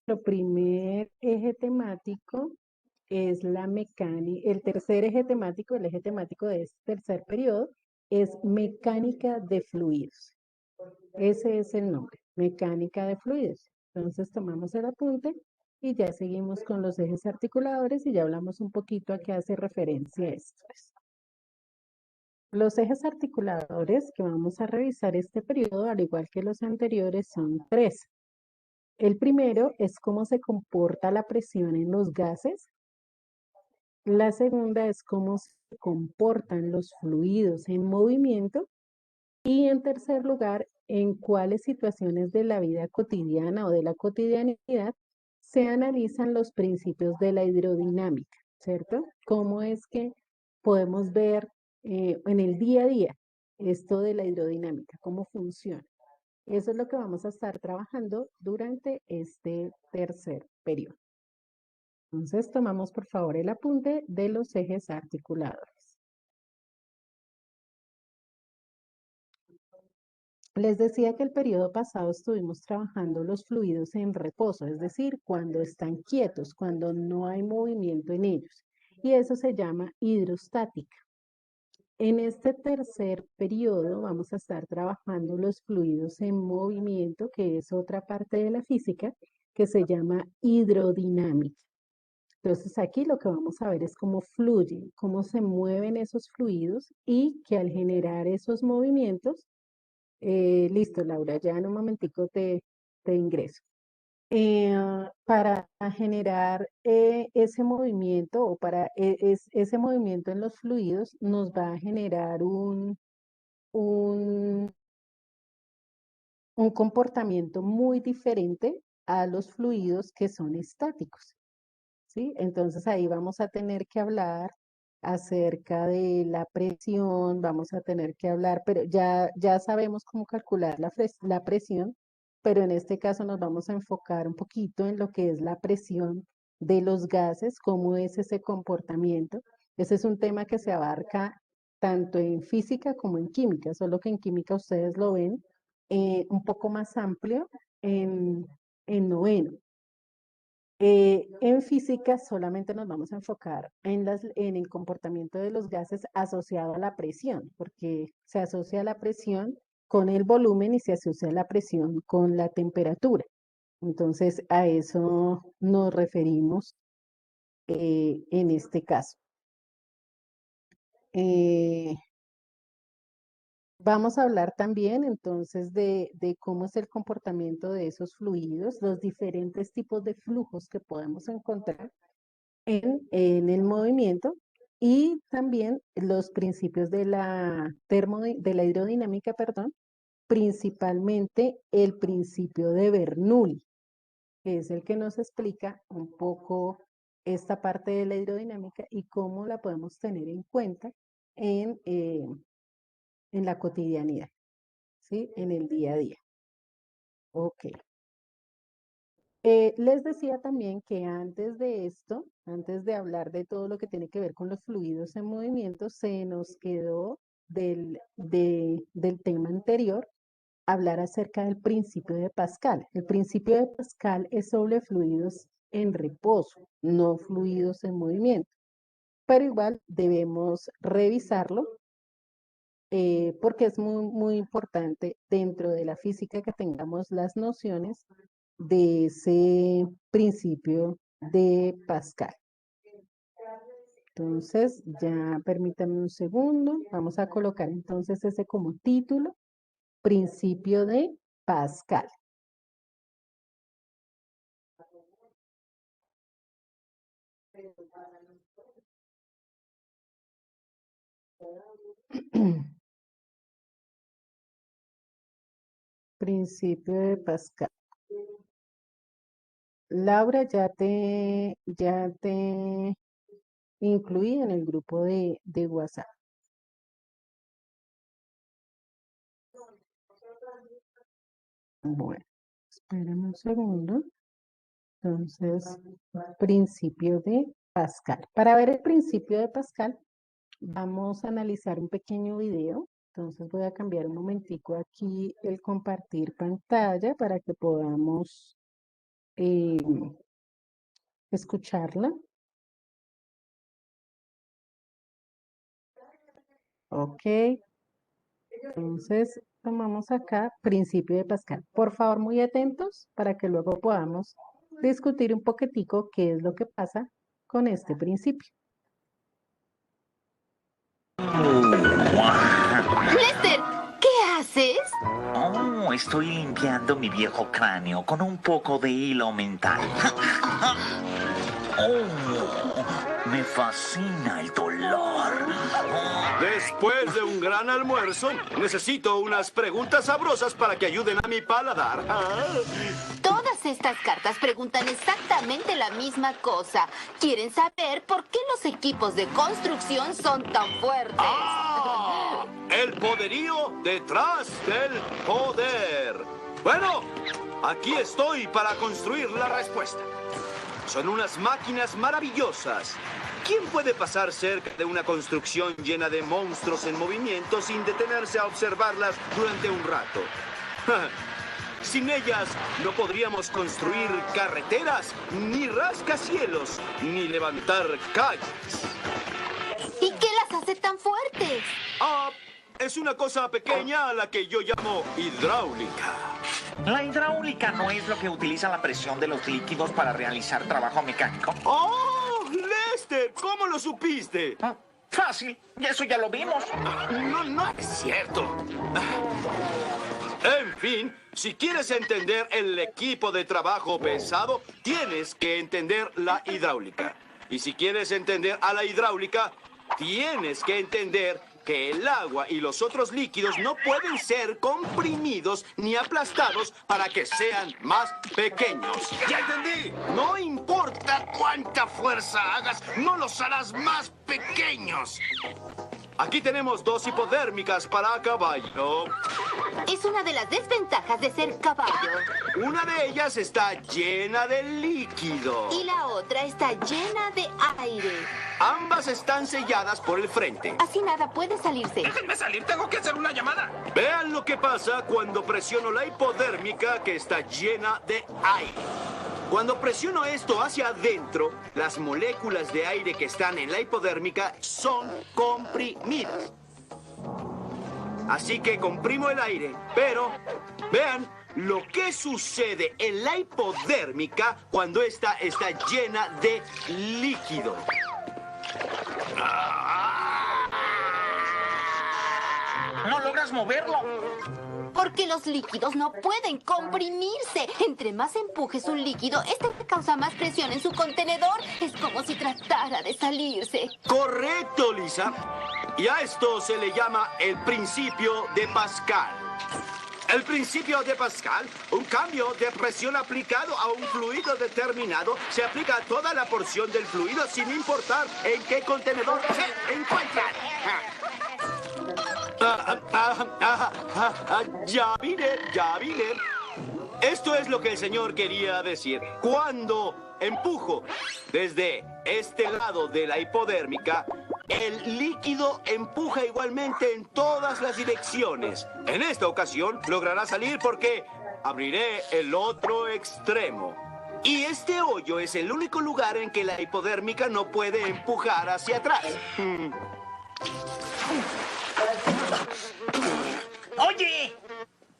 nuestro primer eje temático es la mecánica, el tercer eje temático, el eje temático de este tercer periodo es mecánica de fluidos. Ese es el nombre, mecánica de fluidos. Entonces tomamos el apunte y ya seguimos con los ejes articuladores y ya hablamos un poquito a qué hace referencia esto. Los ejes articuladores que vamos a revisar este periodo, al igual que los anteriores, son tres. El primero es cómo se comporta la presión en los gases. La segunda es cómo se comportan los fluidos en movimiento. Y en tercer lugar, en cuáles situaciones de la vida cotidiana o de la cotidianidad se analizan los principios de la hidrodinámica, ¿cierto? ¿Cómo es que podemos ver en el día a día esto de la hidrodinámica? ¿Cómo funciona? Eso es lo que vamos a estar trabajando durante este tercer periodo. Entonces, tomamos por favor el apunte de los ejes articuladores. Les decía que el periodo pasado estuvimos trabajando los fluidos en reposo, es decir, cuando están quietos, cuando no hay movimiento en ellos. Y eso se llama hidrostática. En este tercer periodo vamos a estar trabajando los fluidos en movimiento, que es otra parte de la física, que se llama hidrodinámica. Entonces aquí lo que vamos a ver es cómo fluyen, cómo se mueven esos fluidos y que al generar esos movimientos, listo, Laura, ya en un momentico te ingreso. Para generar ese movimiento o para ese movimiento en los fluidos nos va a generar un, un comportamiento muy diferente a los fluidos que son estáticos. ¿Sí? Entonces ahí vamos a tener que hablar acerca de la presión, vamos a tener que hablar, pero ya sabemos cómo calcular la presión, pero en este caso nos vamos a enfocar un poquito en lo que es la presión de los gases, cómo es ese comportamiento. Ese es un tema que se abarca tanto en física como en química, solo que en química ustedes lo ven un poco más amplio en noveno. En física solamente nos vamos a enfocar en el comportamiento de los gases asociado a la presión, porque se asocia la presión con el volumen y se asocia la presión con la temperatura. Entonces, a eso nos referimos en este caso. Eh, Vamos a hablar también entonces de cómo es el comportamiento de esos fluidos, los diferentes tipos de flujos que podemos encontrar en el movimiento y también los principios de de la hidrodinámica, perdón, principalmente el principio de Bernoulli, que es el que nos explica un poco esta parte de la hidrodinámica y cómo la podemos tener en cuenta en, eh, en la cotidianidad, ¿sí? En el día a día. Ok. Les decía también que antes de esto, antes de hablar de todo lo que tiene que ver con los fluidos en movimiento, se nos quedó del tema anterior hablar acerca del principio de Pascal. El principio de Pascal es sobre fluidos en reposo, no fluidos en movimiento. Pero igual debemos revisarlo porque es muy importante dentro de la física que tengamos las nociones de ese principio de Pascal. Entonces, ya permítanme un segundo. Vamos a colocar entonces ese como título, principio de Pascal. Principio de Pascal. Laura, ya te incluí en el grupo de WhatsApp. Bueno, espérame un segundo. Entonces, principio de Pascal. Para ver el principio de Pascal, vamos a analizar un pequeño video. Entonces voy a cambiar un momentico aquí el compartir pantalla para que podamos eh, escucharla. Ok, entonces tomamos acá principio de Pascal. Por favor, muy atentos para que luego podamos discutir un poquitico qué es lo que pasa con este principio. Lester, ¿qué haces? Oh, estoy limpiando mi viejo cráneo con un poco de hilo mental. Oh, me fascina el dolor. Después de un gran almuerzo, necesito unas preguntas sabrosas para que ayuden a mi paladar. Todas estas cartas preguntan exactamente la misma cosa. Quieren saber por qué los equipos de construcción son tan fuertes. ¡Ah! El poderío detrás del poder. Bueno, aquí estoy para construir la respuesta. Son unas máquinas maravillosas. ¿Quién puede pasar cerca de una construcción llena de monstruos en movimiento sin detenerse a observarlas durante un rato? Sin ellas no podríamos construir carreteras, ni rascacielos, ni levantar calles. ¿Y qué las hace tan fuertes? Ah, es una cosa pequeña a la que yo llamo hidráulica. ¿La hidráulica no es lo que utiliza la presión de los líquidos para realizar trabajo mecánico? ¡Oh, Lester! ¿Cómo lo supiste? Ah, fácil, eso ya lo vimos. No es cierto. En fin, si quieres entender el equipo de trabajo pesado, tienes que entender la hidráulica. Y si quieres entender a la hidráulica, tienes que entender que el agua y los otros líquidos no pueden ser comprimidos ni aplastados para que sean más pequeños. ¡Ya entendí! No importa ¡Cuánta fuerza hagas! ¡No los harás más pequeños! Aquí tenemos dos hipodérmicas para caballo. Es una de las desventajas de ser caballo. Una de ellas está llena de líquido. Y la otra está llena de aire. Ambas están selladas por el frente. Así nada puede salirse. ¡Déjenme salir! ¡Tengo que hacer una llamada! Vean lo que pasa cuando presiono la hipodérmica que está llena de aire. Cuando presiono esto hacia adentro, las moléculas de aire que están en la hipodérmica son comprimidas. Así que comprimo el aire, pero vean lo que sucede en la hipodérmica cuando esta está llena de líquido. ¿No logras moverlo? Porque los líquidos no pueden comprimirse. Entre más empujes un líquido, este causa más presión en su contenedor. Es como si tratara de salirse. Correcto, Lisa. Y a esto se le llama el principio de Pascal. El principio de Pascal, un cambio de presión aplicado a un fluido determinado, se aplica a toda la porción del fluido sin importar en qué contenedor se encuentra. Ya vine. Esto es lo que el señor quería decir. Cuando empujo desde este lado de la hipodérmica, el líquido empuja igualmente en todas las direcciones. En esta ocasión logrará salir porque abriré el otro extremo. Y este hoyo es el único lugar en que la hipodérmica no puede empujar hacia atrás. ¡Oye!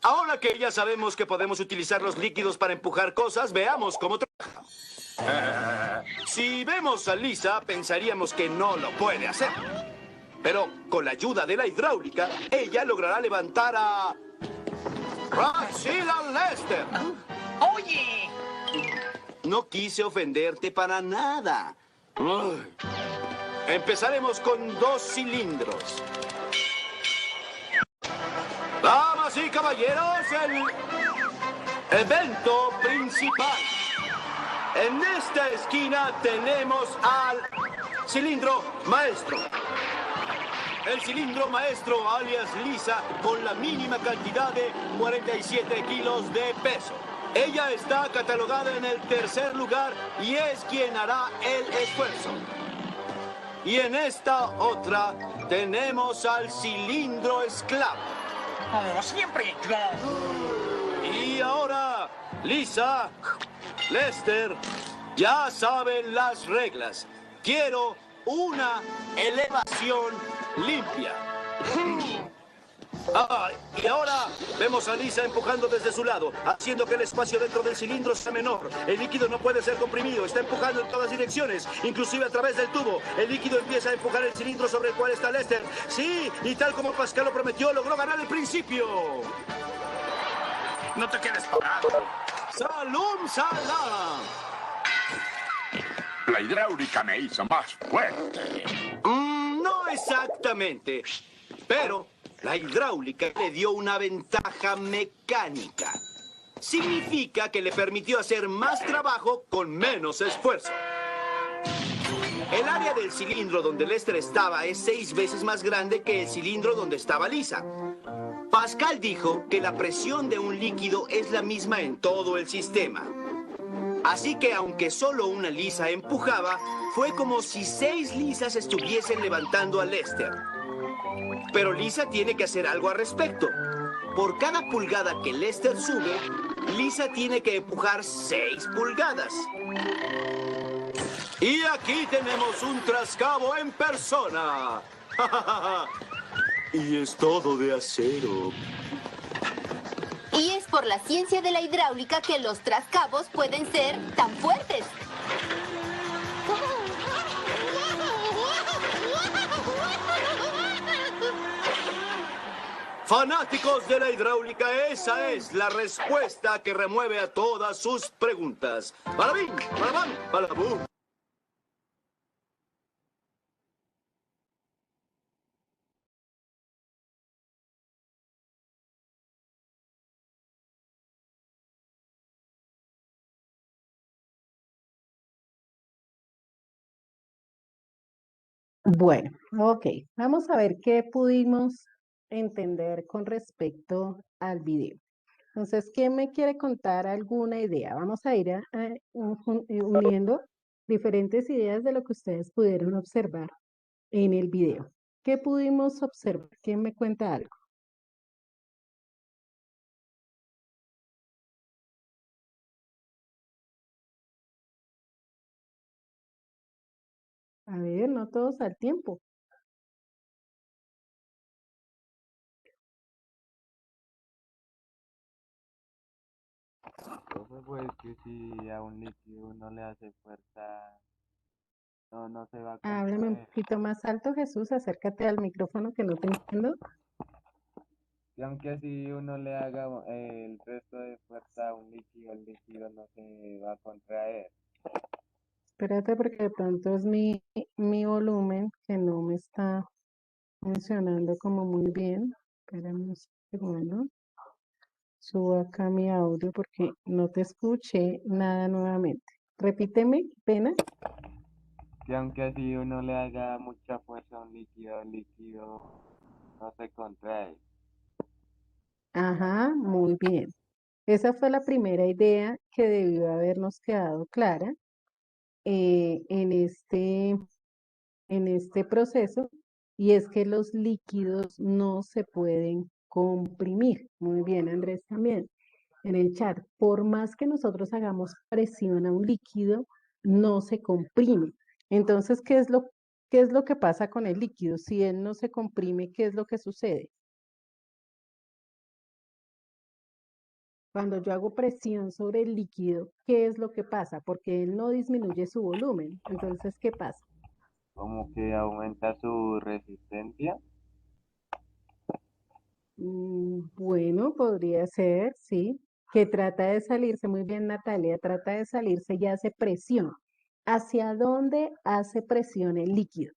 Ahora que ya sabemos que podemos utilizar los líquidos para empujar cosas, veamos cómo trabaja. Si vemos a Lisa, pensaríamos que no lo puede hacer. Pero con la ayuda de la hidráulica, ella logrará levantar a... ¡Priscilla Lester! ¡Oye! No quise ofenderte para nada. Empezaremos con 2 cilindros. Damas y caballeros, el evento principal. En esta esquina tenemos al cilindro maestro. El cilindro maestro, alias Lisa, con la mínima cantidad de 47 kilos de peso. Ella está catalogada en el tercer lugar y es quien hará el esfuerzo. Y en esta otra tenemos al cilindro esclavo. Como siempre yo. Y ahora, Lisa, Lester, ya saben las reglas. Quiero una elevación limpia. Y ahora vemos a Lisa empujando desde su lado, haciendo que el espacio dentro del cilindro sea menor. El líquido no puede ser comprimido, está empujando en todas direcciones, inclusive a través del tubo. El líquido empieza a empujar el cilindro sobre el cual está Lester. Sí, y tal como Pascal lo prometió, logró ganar el principio. No te quedes parado. ¡Salum Salam! La hidráulica me hizo más fuerte. No exactamente, pero la hidráulica le dio una ventaja mecánica. Significa que le permitió hacer más trabajo con menos esfuerzo. El área del cilindro donde Lester estaba es 6 veces más grande que el cilindro donde estaba Lisa. Pascal dijo que la presión de un líquido es la misma en todo el sistema. Así que aunque solo una Lisa empujaba, fue como si 6 Lisas estuviesen levantando a Lester. Pero Lisa tiene que hacer algo al respecto. Por cada pulgada que Lester sube, Lisa tiene que empujar 6 pulgadas. Y aquí tenemos un trascabo en persona. Y es todo de acero. Y es por la ciencia de la hidráulica que los trascabos pueden ser tan fuertes. Fanáticos de la hidráulica, esa es la respuesta que remueve a todas sus preguntas. ¡Balabín! ¡Balabán! ¡Balabú! Bueno, ok, vamos a ver qué pudimos entender con respecto al video. Entonces, ¿quién me quiere contar alguna idea? Vamos a ir uniendo diferentes ideas de lo que ustedes pudieron observar en el video. ¿Qué pudimos observar? ¿Quién me cuenta algo? A ver, no todos al tiempo. Profe, pues que si a un líquido uno le hace fuerza, no se va a Háblame un contraer. poquito más alto, Jesús, acércate al micrófono que no te entiendo. Y aunque si uno le haga el resto de fuerza a un líquido, el líquido no se va a contraer. Espérate porque de pronto es mi volumen que no me está funcionando como muy bien. Espérame un segundo. Subo acá mi audio porque no te escuché nada nuevamente. Repíteme, qué pena. Que aunque así uno le haga mucha fuerza a un líquido, el líquido no se contrae. Ajá, muy bien. Esa fue la primera idea que debió habernos quedado clara eh, en este, en este proceso, y es que los líquidos no se pueden comprimir. Muy bien, Andrés, también en el chat. Por más que nosotros hagamos presión a un líquido, no se comprime. Entonces, qué es lo que pasa con el líquido? Si él no se comprime, ¿qué es lo que sucede? Cuando yo hago presión sobre el líquido, ¿qué es lo que pasa? Porque él no disminuye su volumen. Entonces, ¿qué pasa? Como que aumenta su resistencia. Bueno, podría ser, sí, que trata de salirse, muy bien Natalia, trata de salirse y hace presión. ¿Hacia dónde hace presión el líquido?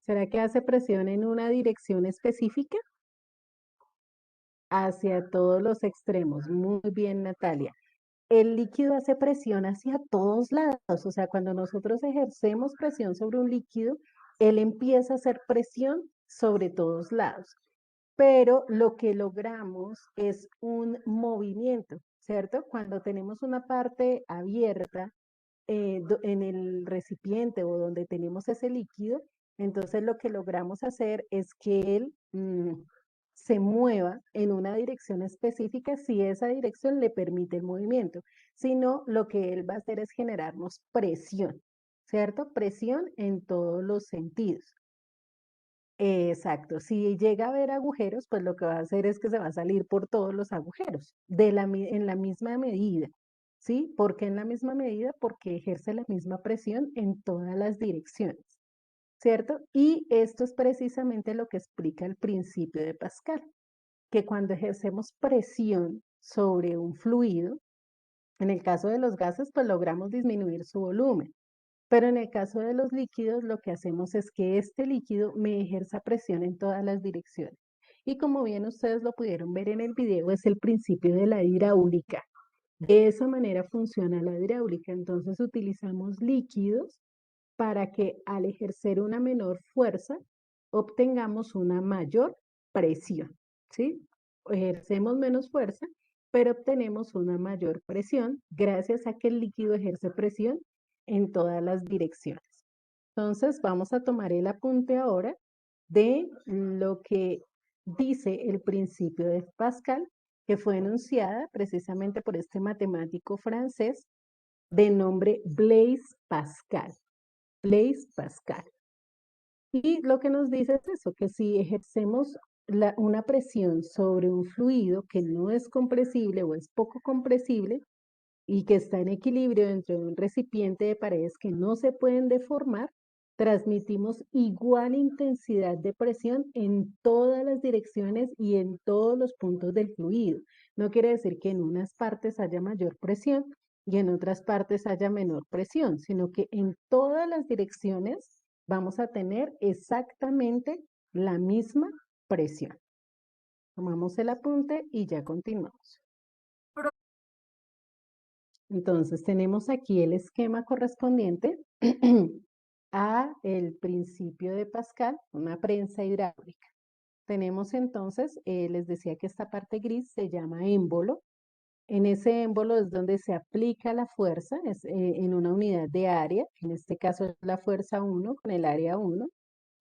¿Será que hace presión en una dirección específica? Hacia todos los extremos. Muy bien, Natalia. El líquido hace presión hacia todos lados, o sea, cuando nosotros ejercemos presión sobre un líquido, él empieza a hacer presión sobre todos lados. Pero lo que logramos es un movimiento, ¿cierto? Cuando tenemos una parte abierta en el recipiente o donde tenemos ese líquido, Entonces lo que logramos hacer es que él se mueva en una dirección específica si esa dirección le permite el movimiento. Si no, lo que él va a hacer es generarnos presión, ¿cierto? Presión en todos los sentidos. Exacto. Si llega a haber agujeros, pues lo que va a hacer es que se va a salir por todos los agujeros en la misma medida. ¿Sí? ¿Por qué en la misma medida? Porque ejerce la misma presión en todas las direcciones. ¿Cierto? Y esto es precisamente lo que explica el principio de Pascal, que cuando ejercemos presión sobre un fluido, en el caso de los gases, pues logramos disminuir su volumen. Pero en el caso de los líquidos, lo que hacemos es que este líquido me ejerza presión en todas las direcciones. Y como bien ustedes lo pudieron ver en el video, es el principio de la hidráulica. De esa manera funciona la hidráulica. Entonces utilizamos líquidos para que al ejercer una menor fuerza obtengamos una mayor presión, ¿sí? Ejercemos menos fuerza, pero obtenemos una mayor presión gracias a que el líquido ejerce presión en todas las direcciones. Entonces, vamos a tomar el apunte ahora de lo que dice el principio de Pascal, que fue enunciada precisamente por este matemático francés de nombre Blaise Pascal. Blaise Pascal. Y lo que nos dice es eso, que si ejercemos una presión sobre un fluido que no es compresible o es poco compresible y que está en equilibrio dentro de un recipiente de paredes que no se pueden deformar, transmitimos igual intensidad de presión en todas las direcciones y en todos los puntos del fluido. No quiere decir que en unas partes haya mayor presión y en otras partes haya menor presión, sino que en todas las direcciones vamos a tener exactamente la misma presión. Tomamos el apunte y ya continuamos. Entonces tenemos aquí el esquema correspondiente a el principio de Pascal, una prensa hidráulica. Tenemos entonces, les decía que esta parte gris se llama émbolo. En ese émbolo es donde se aplica la fuerza, es en una unidad de área, en este caso es la fuerza 1 con el área 1.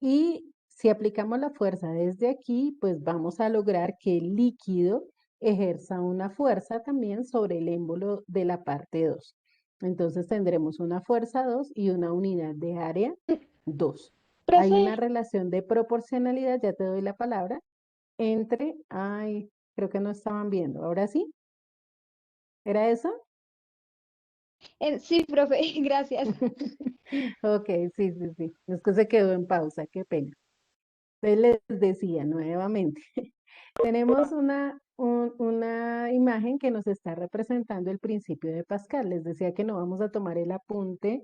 Y si aplicamos la fuerza desde aquí, pues vamos a lograr que el líquido ejerza una fuerza también sobre el émbolo de la parte 2. Entonces tendremos una fuerza 2 y una unidad de área 2. Hay una relación de proporcionalidad, ya te doy la palabra, entre, creo que no estaban viendo, ahora sí. ¿Era eso? Sí, profe, gracias. Ok, sí. Es que se quedó en pausa, qué pena. Entonces les decía nuevamente, tenemos una imagen que nos está representando el principio de Pascal. Les decía que no vamos a tomar el apunte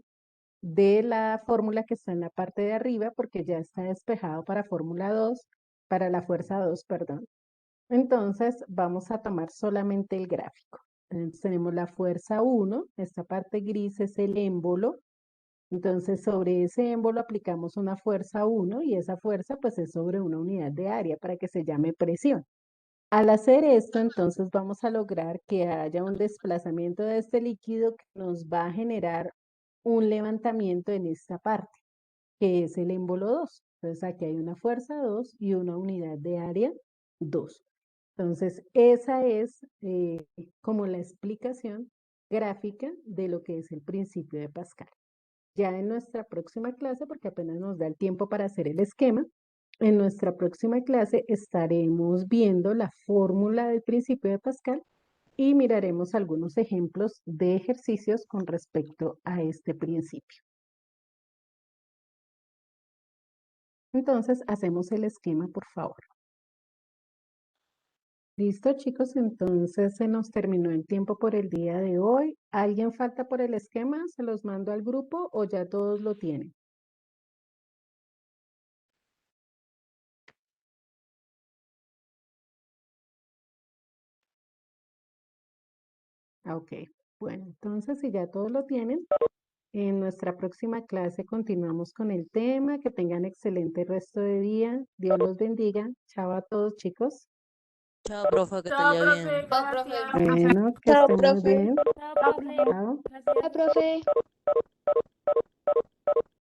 de la fórmula que está en la parte de arriba porque ya está despejado para fórmula 2, para la fuerza 2, perdón. Entonces vamos a tomar solamente el gráfico. Entonces tenemos la fuerza 1, esta parte gris es el émbolo. Entonces sobre ese émbolo aplicamos una fuerza 1 y esa fuerza pues es sobre una unidad de área para que se llame presión. Al hacer esto, entonces vamos a lograr que haya un desplazamiento de este líquido que nos va a generar un levantamiento en esta parte, que es el émbolo 2. Entonces aquí hay una fuerza 2 y una unidad de área 2. Entonces esa es como la explicación gráfica de lo que es el principio de Pascal. Ya en nuestra próxima clase, porque apenas nos da el tiempo para hacer el esquema, en nuestra próxima clase estaremos viendo la fórmula del principio de Pascal y miraremos algunos ejemplos de ejercicios con respecto a este principio. Entonces, hacemos el esquema, por favor. Listo, chicos, entonces se nos terminó el tiempo por el día de hoy. ¿Alguien falta por el esquema? ¿Se los mando al grupo o ya todos lo tienen? Ok, bueno, entonces si ya todos lo tienen, en nuestra próxima clase continuamos con el tema. Que tengan excelente resto de día. Dios los bendiga. Chao a todos, chicos. Chao, profe, que te vaya bien. Chao, profe. Bueno, que Chao, estén muy profe. bien. Chao, profe. Chao. Chao, profe.